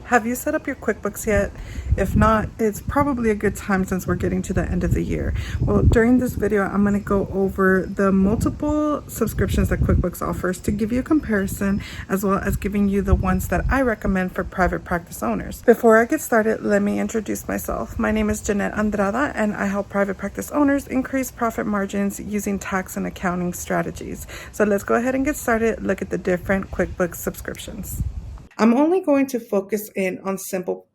Have you set up your QuickBooks yet? If not, it's probably a good time since we're getting to the end of the year. Well, during this video, I'm going to go over the multiple subscriptions that QuickBooks offers to give you a comparison, as well as giving you the ones that I recommend for private practice owners. Before I get started, let me introduce myself. My name is Jeanette Andrada, and I help private practice owners increase profit margins using tax and accounting strategies. So let's go ahead and get started. Look at the different QuickBooks subscriptions. I'm only going to focus in on simple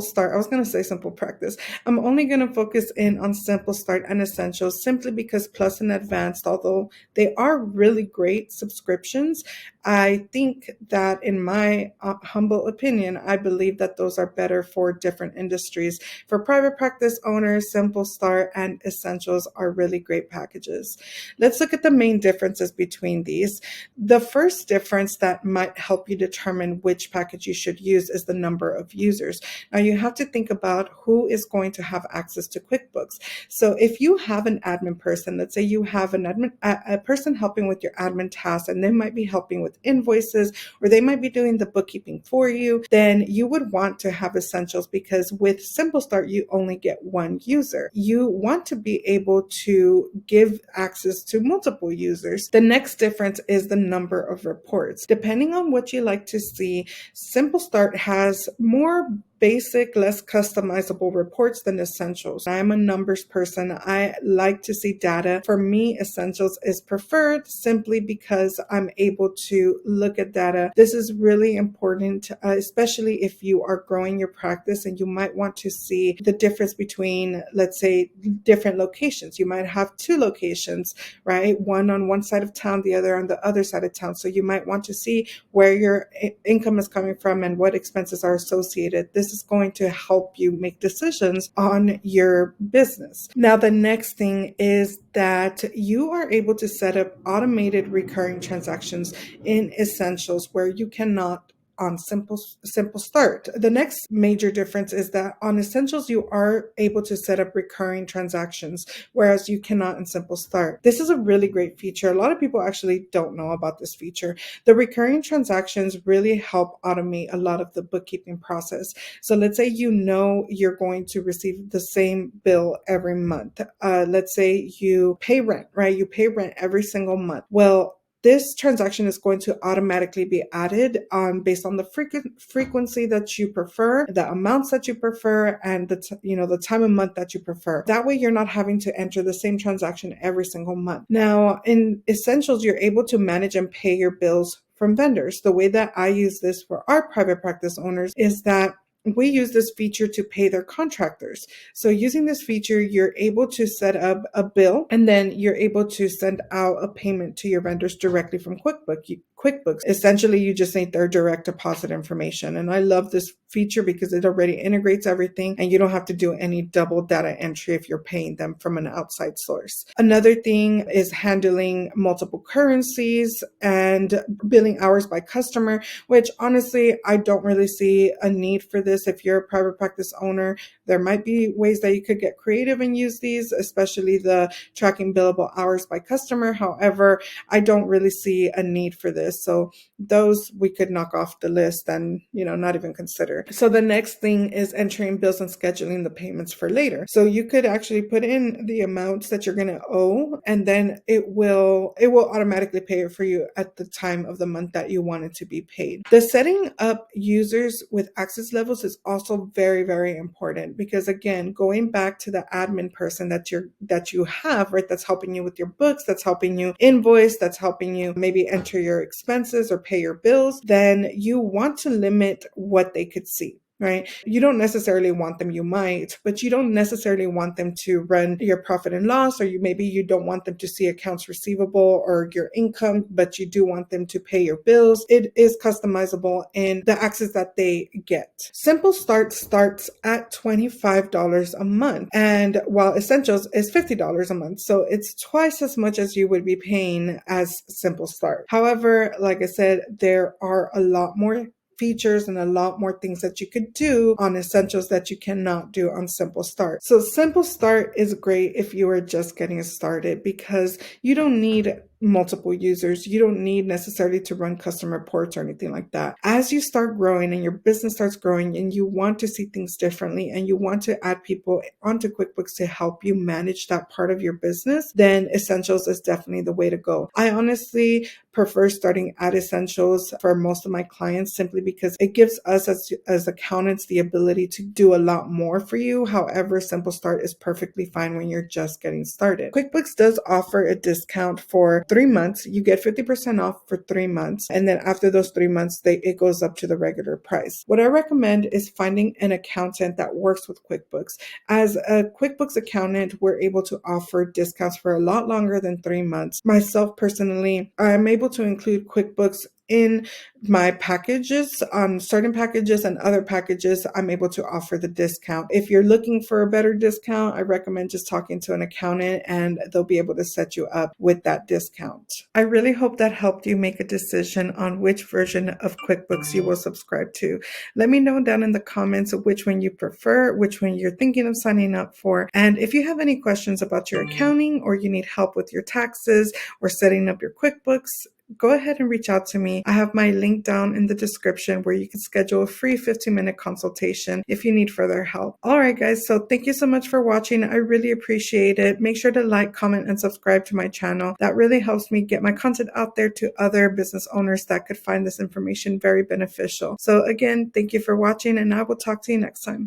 start. I was going to say simple practice. I'm only going to focus in on simple start and essentials simply because plus and advanced, although they are really great subscriptions, I think that in my humble opinion, I believe that those are better for different industries. For private practice owners, simple start and essentials are really great packages. Let's look at the main differences between these. The first difference that might help you determine which package you should use is the number of users. Now you have to think about who is going to have access to QuickBooks. So if you have an admin person, let's say you have an admin, a person helping with your admin tasks, and they might be helping with invoices, or they might be doing the bookkeeping for you, then you would want to have essentials, because with Simple Start, you only get one user. You want to be able to give access to multiple users. The next difference is the number of reports. Depending on what you like to see, Simple Start has more basic, less customizable reports than essentials. I'm a numbers person. I like to see data. For me, essentials is preferred simply because I'm able to look at data. This is really important, especially if you are growing your practice and you might want to see the difference between, let's say, different locations. You might have two locations, right? One on one side of town, the other on the other side of town. So you might want to see where your income is coming from and what expenses are associated. This is going to help you make decisions on your business. Now, the next thing is that you are able to set up automated recurring transactions in Essentials where you cannot on Simple Start. The next major difference is that on Essentials, you are able to set up recurring transactions, whereas you cannot in Simple Start. This is a really great feature. A lot of people actually don't know about this feature. The recurring transactions really help automate a lot of the bookkeeping process. So let's say you know you're going to receive the same bill every month. Let's say you pay rent, right? You pay rent every single month. Well, this transaction is going to automatically be added based on the frequency that you prefer, the amounts that you prefer, and the time of month that you prefer. That way, you're not having to enter the same transaction every single month. Now, in Essentials, you're able to manage and pay your bills from vendors. The way that I use this for our private practice owners is that we use this feature to pay their contractors. So using this feature, you're able to set up a bill, and then you're able to send out a payment to your vendors directly from QuickBooks. Essentially, you just need their direct deposit information. And I love this feature because it already integrates everything and you don't have to do any double data entry if you're paying them from an outside source. Another thing is handling multiple currencies and billing hours by customer, which honestly, I don't really see a need for this. If you're a private practice owner, there might be ways that you could get creative and use these, especially the tracking billable hours by customer. However, I don't really see a need for this. So those we could knock off the list and, not even consider. So the next thing is entering bills and scheduling the payments for later. So you could actually put in the amounts that you're going to owe, and then it will automatically pay it for you at the time of the month that you want it to be paid. The setting up users with access levels is also very, very important, because again, going back to the admin person that you have, right, that's helping you with your books, that's helping you invoice, that's helping you maybe enter your expenses or pay your bills, then you want to limit what they could see. Right? You don't necessarily want them, you might, but you don't necessarily want them to run your profit and loss, or maybe you don't want them to see accounts receivable or your income, but you do want them to pay your bills. It is customizable in the access that they get. Simple Start starts at $25 a month, and while Essentials is $50 a month. So it's twice as much as you would be paying as Simple Start. However, like I said, there are a lot more features and a lot more things that you could do on Essentials that you cannot do on Simple Start. So Simple Start is great if you are just getting started, because you don't need multiple users. You don't need necessarily to run custom reports or anything like that. As you start growing and your business starts growing and you want to see things differently and you want to add people onto QuickBooks to help you manage that part of your business, then Essentials is definitely the way to go. I honestly prefer starting at Essentials for most of my clients simply because it gives us as accountants the ability to do a lot more for you. However, Simple Start is perfectly fine when you're just getting started. QuickBooks does offer a discount for 3 months. You get 50% off for 3 months. And then after those 3 months, it goes up to the regular price. What I recommend is finding an accountant that works with QuickBooks. As a QuickBooks accountant, we're able to offer discounts for a lot longer than 3 months. Myself personally, I'm able to include QuickBooks in my packages. On certain packages and other packages, I'm able to offer the discount. If you're looking for a better discount, I recommend just talking to an accountant and they'll be able to set you up with that discount. I really hope that helped you make a decision on which version of QuickBooks you will subscribe to. Let me know down in the comments which one you prefer, which one you're thinking of signing up for. And if you have any questions about your accounting or you need help with your taxes or setting up your QuickBooks, go ahead and reach out to me. I have my link down in the description where you can schedule a free 15-minute consultation if you need further help. All right, guys. So thank you so much for watching. I really appreciate it. Make sure to like, comment, and subscribe to my channel. That really helps me get my content out there to other business owners that could find this information very beneficial. So again, thank you for watching and I will talk to you next time.